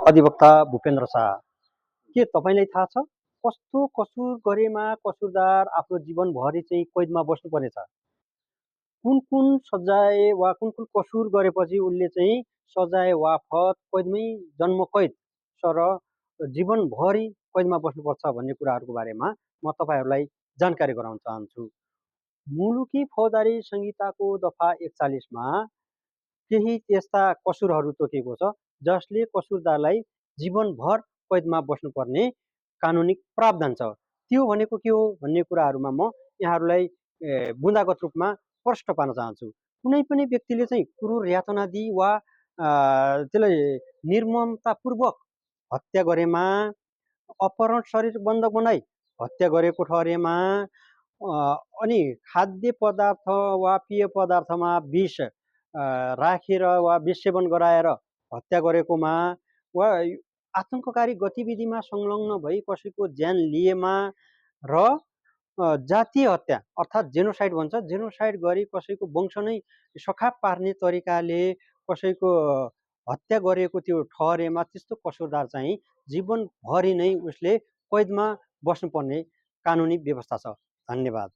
अधिवक्ता भूपेन्द्र शाह। के तपाईँलाई थाहा छ कस्तो कसुर गरेमा कसुरदार आफ्नो जीवनभरि चाहिँ कैदमा बस्नुपर्नेछ? कुन कुन सजाय वा कुन कुन कसुर गरेपछि उसले चाहिँ सजाय वाफत कैदमै जन्म कैद सर जीवनभरि कैदमा बस्नुपर्छ भन्ने कुराहरूको बारेमा म तपाईँहरूलाई जानकारी गराउन चाहन्छु। मुलुकी फौजदारी संहिताको दफा 41मा केही त्यस्ता कसुरहरू तोकिएको छ जसले कसुरदारलाई जीवनभर कैदमा बस्नुपर्ने कानुनिक प्रावधान छ। त्यो भनेको के हो भन्ने कुराहरूमा म यहाँहरूलाई बुँदागत रूपमा प्रश्न पार्न चाहन्छु। कुनै पनि व्यक्तिले चाहिँ क्रूर यातना दिई वा त्यसलाई निर्ममतापूर्वक हत्या गरेमा, अपहरण शरीर बन्धक बनाई हत्या गरेको ठहरेमा, अनि खाद्य पदार्थ वा पेय पदार्थमा विष राखेर वा विष सेवन गराएर हत्या गरेकोमा वा आतङ्ककारी गतिविधिमा संलग्न भई कसैको ज्यान लिएमा र जातीय हत्या अर्थात् जेनोसाइड भन्छ, जेनोसाइड गरी कसैको वंश नै सखाप पार्ने तरिकाले कसैको हत्या गरेको त्यो ठहरेमा त्यस्तो कसुरदार चाहिँ जीवनभरि नै उसले कैदमा बस्नुपर्ने कानुनी व्यवस्था छ। धन्यवाद।